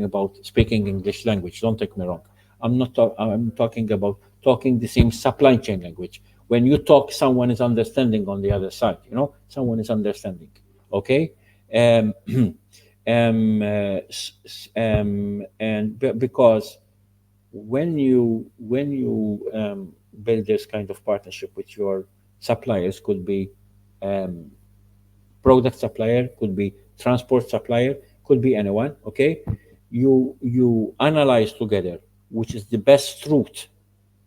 about speaking English language. Don't take me wrong. I'm talking about talking the same supply chain language. When you talk, someone is understanding on the other side. Someone is understanding. Okay. Um, because when you build this kind of partnership with your suppliers, could be um, product supplier, could be transport supplier, could be anyone. Okay, you analyze together which is the best route,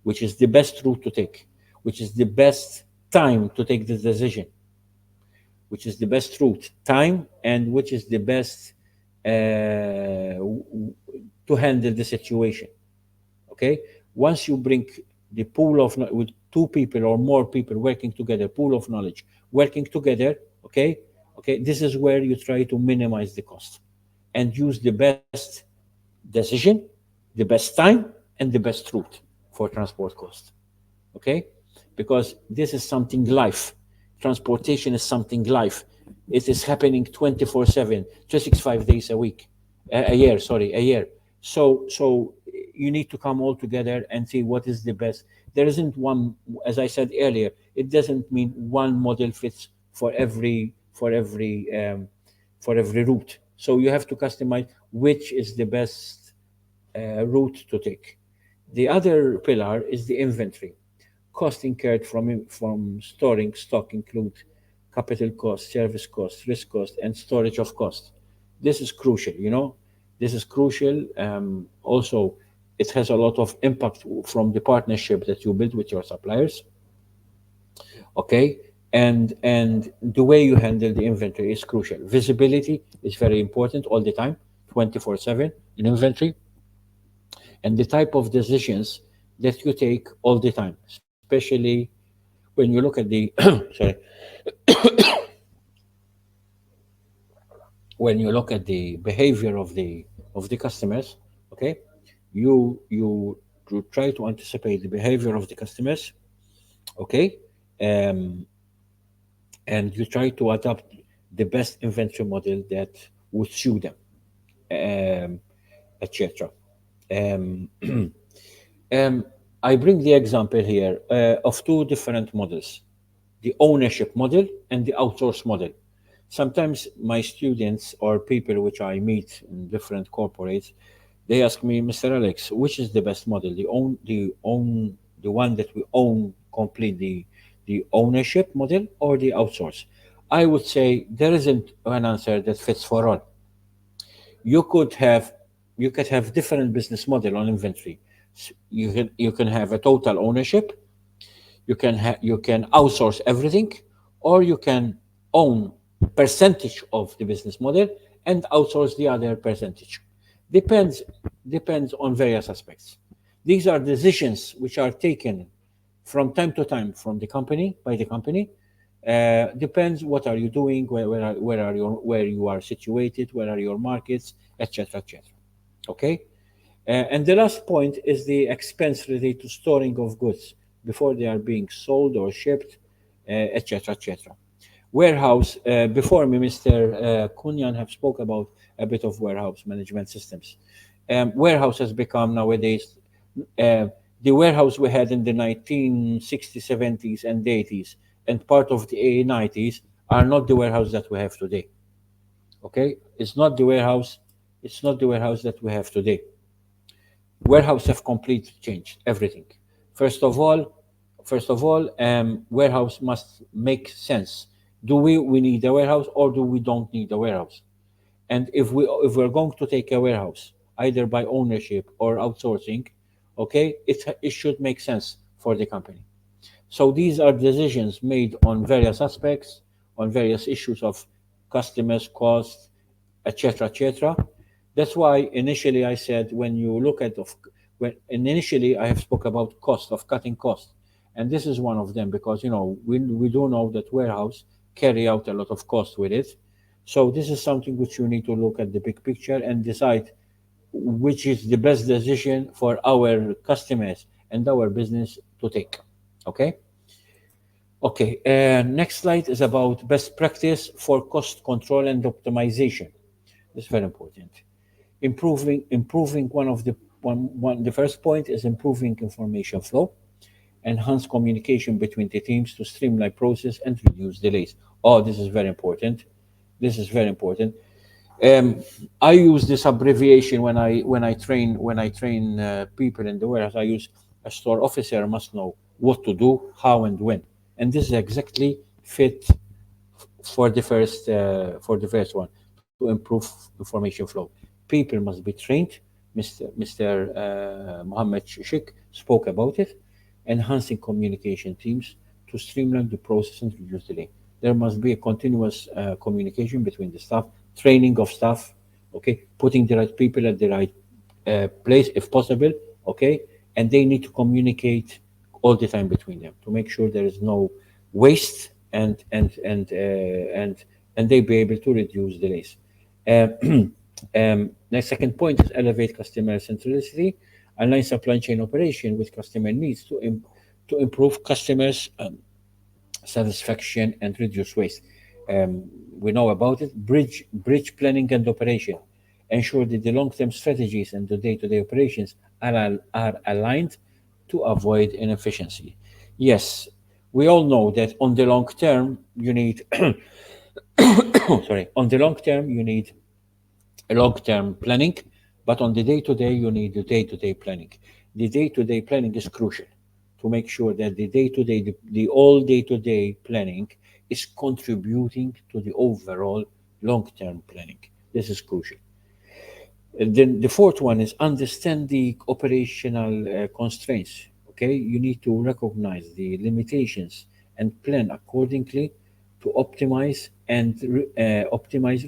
which is the best route to take, which is the best time to take this decision, which is the best route, time, and which is the best to handle the situation. Okay, once you bring the pool of with two people or more people working together, pool of knowledge working together. Okay, this is where you try to minimize the cost and use the best decision, the best time, and the best route for transport cost. Okay, because this is something life. Transportation is something life. It is happening 24/7, 365 days a week, a year, sorry, a year. So you need to come all together and see what is the best. There isn't one, as I said earlier, it doesn't mean one model fits for every route. So you have to customize which is the best route to take. The other pillar is the inventory. Cost incurred from storing stock include capital cost, service cost, risk cost, and storage of cost. This is crucial. This is crucial. Also, it has a lot of impact from the partnership that you build with your suppliers. Okay, and the way you handle the inventory is crucial. Visibility is very important all the time, 24/7 in inventory, and the type of decisions that you take all the time, especially when you look at the sorry, when you look at the behavior of the customers. Okay, you try to anticipate the behavior of the customers. Okay, um, and you try to adapt the best inventory model that would suit them. um, etc. Um, um, I bring the example here of two different models, the ownership model and the outsource model. Sometimes my students or people which I meet in different corporates, they ask me, Mr. Alex, which is the best model? The one that we own completely, the ownership model or the outsource? I would say there isn't an answer that fits for all. You could have you could have different business model on inventory. You can have a total ownership, you can outsource everything, or you can own percentage of the business model and outsource the other percentage. Depends depends on various aspects. These are decisions which are taken from time to time from the company by the company. Depends what are you doing, where you are situated, where are your markets, etc., etc. Okay. And the last point is the expense related to storing of goods before they are being sold or shipped, etc., etc. Warehouse. Before me, Mr. Kunyan have spoke about a bit of warehouse management systems. Warehouse has become nowadays uh, the warehouse we had in the 1960s, 70s, and 80s, and part of the 90s are not the warehouse that we have today. Okay, it's not the warehouse. It's not the warehouse that we have today. Warehouse have completely changed everything. First of all, warehouse must make sense. Do we need a warehouse or do we don't need a warehouse? And if we're going to take a warehouse either by ownership or outsourcing, okay, it should make sense for the company. So these are decisions made on various aspects, on various issues of customers, cost, etc., etc. That's why initially I said when you look at when initially I have spoke about cost of cutting cost, and this is one of them because we do know that warehouse carry out a lot of cost with it. So this is something which you need to look at the big picture and decide which is the best decision for our customers and our business to take. Okay. Okay. Next slide is about best practice for cost control and optimization. It's very important. Improving one the first point is improving information flow, enhance communication between the teams to streamline process and reduce delays. Oh, this is very important. This is very important. um, I use this abbreviation when I train people in the warehouse. I use a store officer must know what to do, how and when, and this is exactly fit for the first one, to improve information flow. People must be trained. Mr. Mohammed Shishik spoke about it. Enhancing communication teams to streamline the process and reduce delay. There must be a continuous communication between the staff, training of staff, okay, putting the right people at the right place if possible, okay, and they need to communicate all the time between them to make sure there is no waste and they be able to reduce delays. The second point is elevate customer centricity, align supply chain operation with customer needs to improve customers' satisfaction and reduce waste. We know about it. Bridge planning and operation. Ensure that the long-term strategies and the day-to-day operations are aligned to avoid inefficiency. Yes, we all know that on the long term you need sorry, on the long term you need a long-term planning, but on the day-to-day, you need the day-to-day planning. The day-to-day planning is crucial to make sure that the all day-to-day planning is contributing to the overall long-term planning. This is crucial. And then the fourth one is understand the operational constraints. Okay, you need to recognize the limitations and plan accordingly to optimize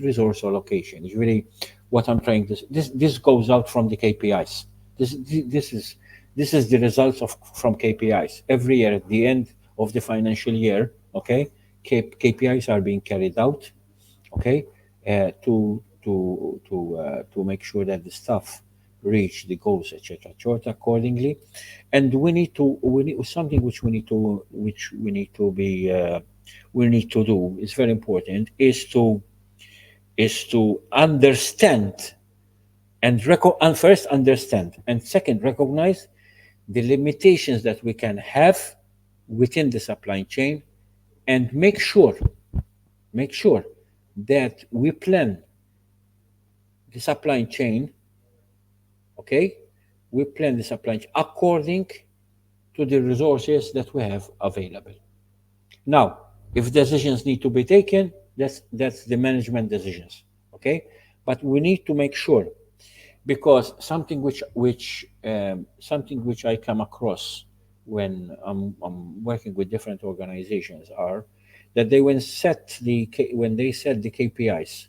resource allocation. Is really what I'm trying to. This goes out from the KPIs. This is the results of from KPIs every year at the end of the financial year. Okay, KPIs are being carried out, okay, to make sure that the staff reach the goals, etc., etc. accordingly. And we need something we need to do. It's very important. Is to understand. and first understand, and second recognize the limitations that we can have within the supply chain, and make sure that we plan the supply chain, okay? We plan the supply chain according to the resources that we have available. Now, if decisions need to be taken, that's the management decisions, okay? But we need to make sure, because something which I come across when I'm working with different organizations are that when they set the KPIs,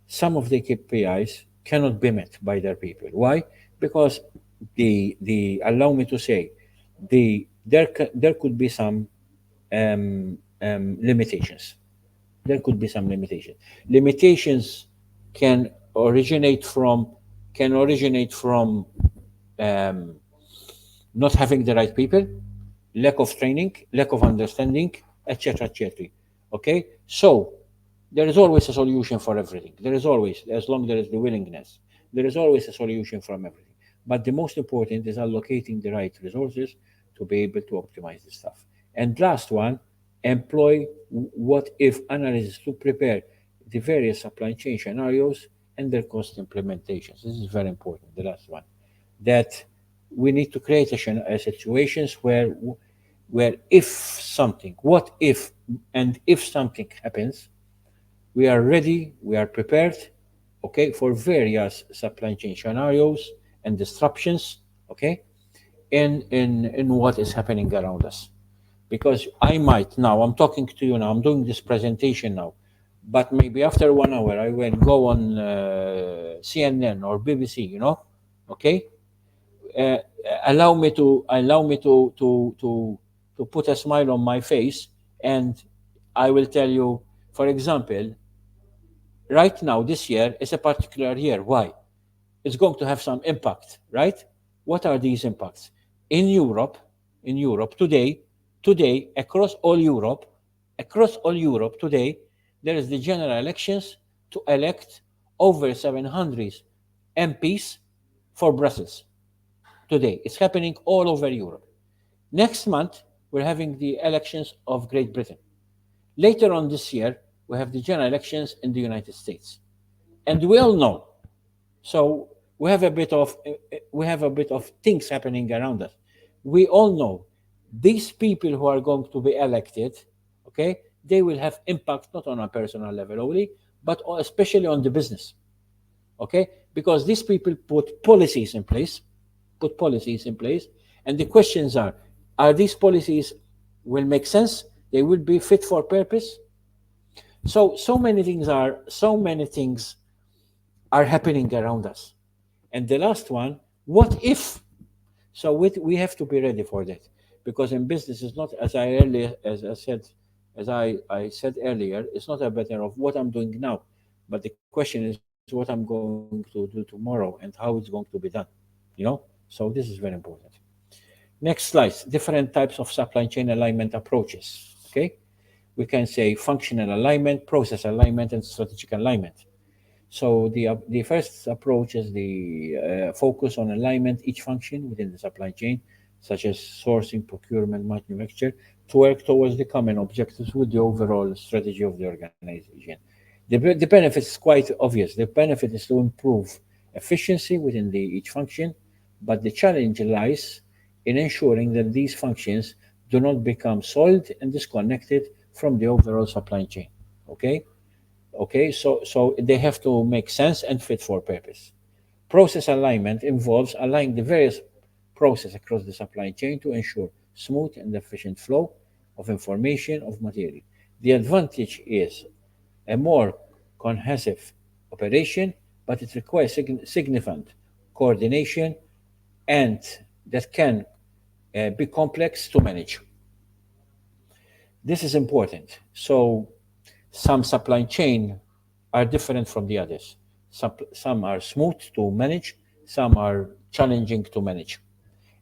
some of the KPIs cannot be met by their people. Why? Because the allow me to say, there could be some limitations. There could be some limitations. Limitations can originate from can originate from um, not having the right people, lack of training, lack of understanding, etc., etc. Okay, so there is always a solution for everything. There is always, as long there is the willingness, there is always a solution from everything. But the most important is allocating the right resources to be able to optimize the stuff. And last one, employ what if analysis to prepare the various supply chain scenarios and their cost implementations. This is very important. The last one, that we need to create a situations where if something, what if, and if something happens, we are ready, we are prepared, okay, for various supply chain scenarios and disruptions, okay, in what is happening around us. Because I might now, I'm talking to you now, I'm doing this presentation now, but maybe after 1 hour I will go on CNN or BBC, okay, uh, allow me to put a smile on my face, and I will tell you, for example, right now this year is a particular year. Why? It's going to have some impact, right? What are these impacts? In Europe, today, across all Europe today, there is the general elections to elect over 700 MPs for Brussels. Today, it's happening all over Europe. Next month, we're having the elections of Great Britain. Later on this year, we have the general elections in the United States. And we all know, so we have a bit of things happening around us. We all know these people who are going to be elected, okay, they will have impact not on a personal level only, but especially on the business, okay, because these people put policies in place, and the questions are these policies will make sense? They will be fit for purpose? So many things are happening around us. And the last one, what if? So we have to be ready for that, because in business it's not, as I said earlier, it's not a matter of what I'm doing now, but the question is what I'm going to do tomorrow and how it's going to be done. So this is very important. Next slide. Different types of supply chain alignment approaches. Okay, we can say functional alignment, process alignment, and strategic alignment. So the first approach is the focus on alignment each function within the supply chain, such as sourcing, procurement, manufacture, to work towards the common objectives with the overall strategy of the organization. The benefit is quite obvious. The benefit is to improve efficiency within each function, but the challenge lies in ensuring that these functions do not become soiled and disconnected from the overall supply chain. Okay? Okay, so they have to make sense and fit for purpose. Process alignment involves aligning the various process across the supply chain to ensure smooth and efficient flow of information of material. The advantage is a more cohesive operation, but it requires significant coordination, and that can be complex to manage. This is important. So some supply chain are different from the others. Some are smooth to manage, some are challenging to manage.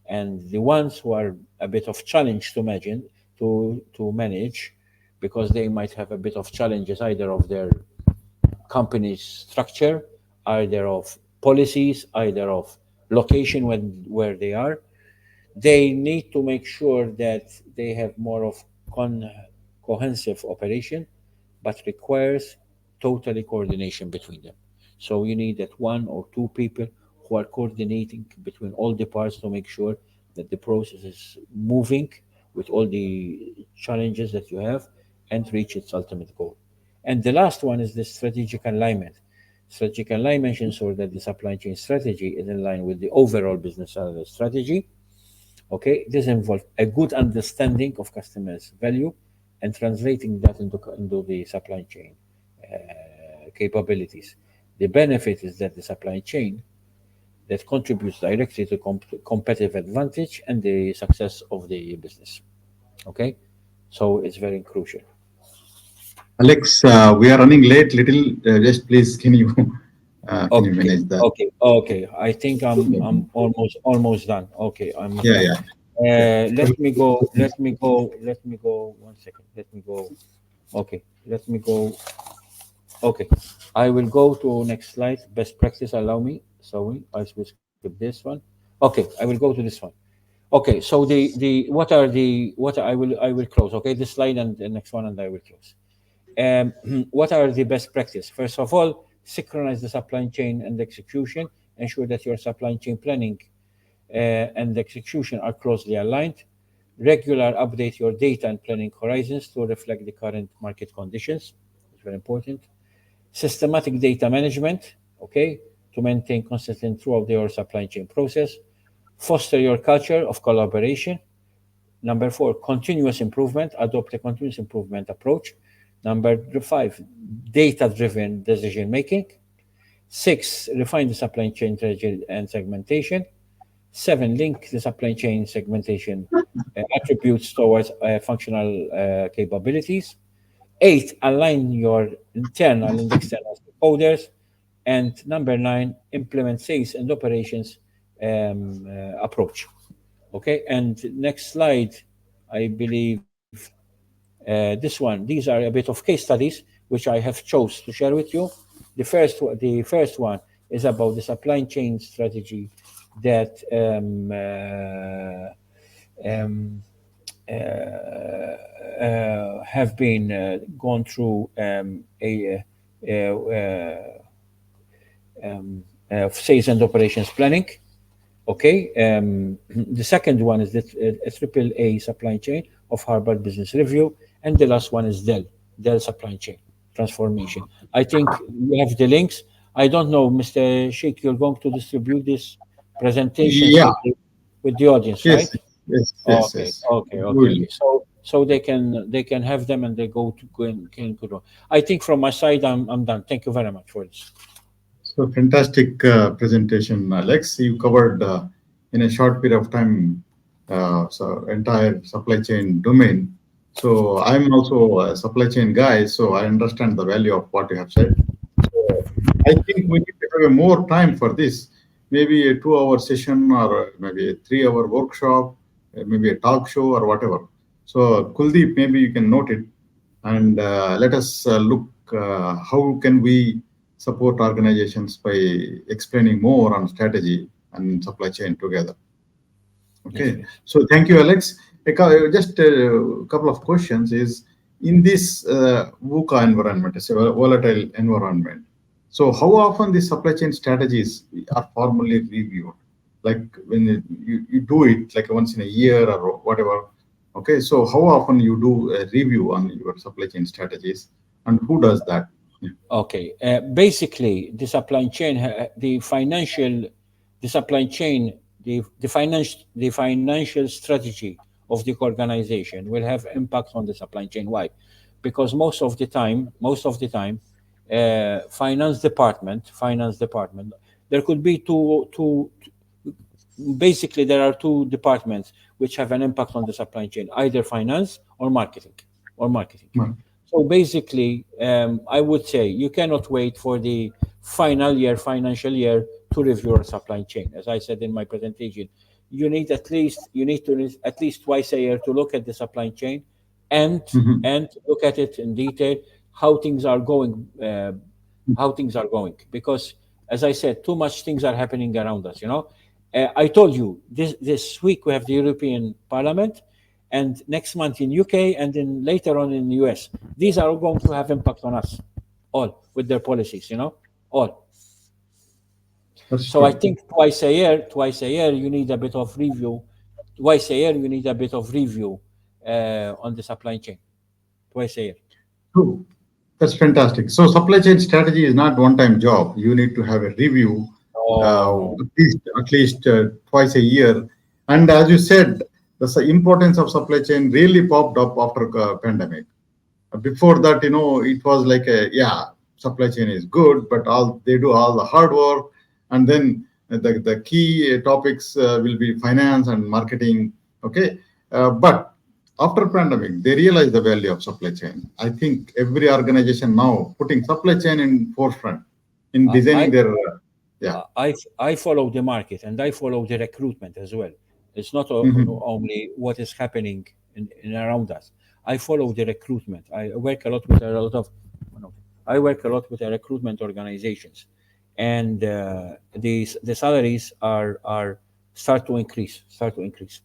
And the ones who are a bit of challenge to manage, because they might have a bit of challenges either of their company's structure, either of policies, either of location where they are. They need to make sure that they have more of cohesive operation, but requires totally coordination between them. So you need that one or two people who are coordinating between all the parts to make sure that the process is moving with all the challenges that you have and reach its ultimate goal. And the last one is the strategic alignment. Strategic alignment ensures that the supply chain strategy is in line with the overall business strategy. Okay, this involves a good understanding of customers' value and translating that into the supply chain capabilities. The benefit is that the supply chain that contributes directly to competitive advantage and the success of the business. Okay, so it's very crucial. Alex, we are running late. Little, just please, can you Okay, manage that? okay. I think I'm almost done. Okay, almost Yeah, done. yeah. Let me go. 1 second. Let me go. Okay, let me go. Okay, I will go to next slide. Best practice. Allow me. Sorry, I will skip this one. Okay, I will go to this one. Okay, so the what are the what I will close. Okay, this slide and the next one, and I will close. What are the best practice? First of all, synchronize the supply chain and execution. Ensure that your supply chain planning and execution are closely aligned. Regular update your data and planning horizons to reflect the current market conditions. It's very important. Systematic data management, okay, to maintain consistent throughout your supply chain process. Foster your culture of collaboration. Number four, continuous improvement. Adopt a continuous improvement approach. Number five, data-driven decision making. Six, refine the supply chain strategy and segmentation. Seven, link the supply chain segmentation attributes towards functional capabilities. Eight, align your internal and external stakeholders. And number nine, implement sales and operations approach. Okay, and next slide, I believe this one. These are a bit of case studies which I have chose to share with you. The first one is about the supply chain strategy that have been gone through sales and operations planning. Okay. The second one is a triple A supply chain of Harvard Business Review, and the last one is Dell supply chain transformation. I think you have the links. I don't know, Mr. Sheikh, you're going to distribute these presentations Yeah. with the audience, right? Yes. Yes. Yes. Okay, Yes. okay, We okay, will. okay. So they can have them and they go to can go. I think from my side, I'm done. Thank you very much for this. So fantastic presentation, Alex. You covered in a short period of time so entire supply chain domain. So I'm also a supply chain guy, so I understand the value of what you have said. So I think we need to have a more time for this, maybe a 2 hour session or maybe a 3 hour workshop, maybe a talk show or whatever. So Kuldeep, maybe you can note it and let us look how can we support organizations by explaining more on strategy and supply chain together. Yes, Okay, please. so thank you, Alex. Just a couple of questions is in this VUCA environment, it's a volatile environment. So how often the supply chain strategies are formally reviewed? Like when you do it like once in a year or whatever. Okay, so how often you do a review on your supply chain strategies and who does that? Yeah. Okay. Basically, the supply chain, the financial, the supply chain, the financial strategy of the organization will have impact on the supply chain. Why? Because most of the time, finance department, there could be two. Basically, there are two departments which have an impact on the supply chain, either finance or marketing. Right. So basically, I would say you cannot wait for the financial year to review your supply chain. As I said in my presentation, you need to at least twice a year to look at the supply chain and Mhm. look at it in detail how things are going, because as I said, too much things are happening around us. I told you this week we have the European Parliament, and next month in UK, and then later on in the US. These are all going to have impact on us, all with their policies. All. That's So I true. think twice a year, you need a bit of review. Twice a year, you need a bit of review on the supply chain. Twice a year. True. That's fantastic. So supply chain strategy is not one-time job. You need to have a review Oh, at least twice a year. And as you said, the importance of supply chain really popped up after pandemic. Before that, it was like yeah, supply chain is good, but they do all the hard work, and then the key topics will be finance and marketing. Okay, but after pandemic, they realize the value of supply chain. I think every organization now putting supply chain in forefront in I designing their yeah. I follow the market and I follow the recruitment as well. It's not Mhm. only what is happening in around us. I follow the recruitment. I work a lot with a lot of I work a lot with the recruitment organizations, and the salaries are start to increase. Start to increase.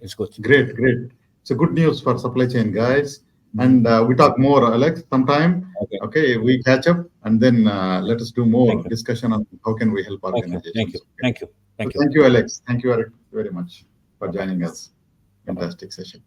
It's good. Great, great. So good news for supply chain guys. Mhm. And we talk more, Alex, sometime. Okay. Okay, we catch up and then let us do Thank more you. discussion on how can we help Thank you. Thank you. organizations. Okay. Thank you. So Thank you. thank you, Alex. Thank you very much for Bye bye. joining us. Bye bye. Fantastic session.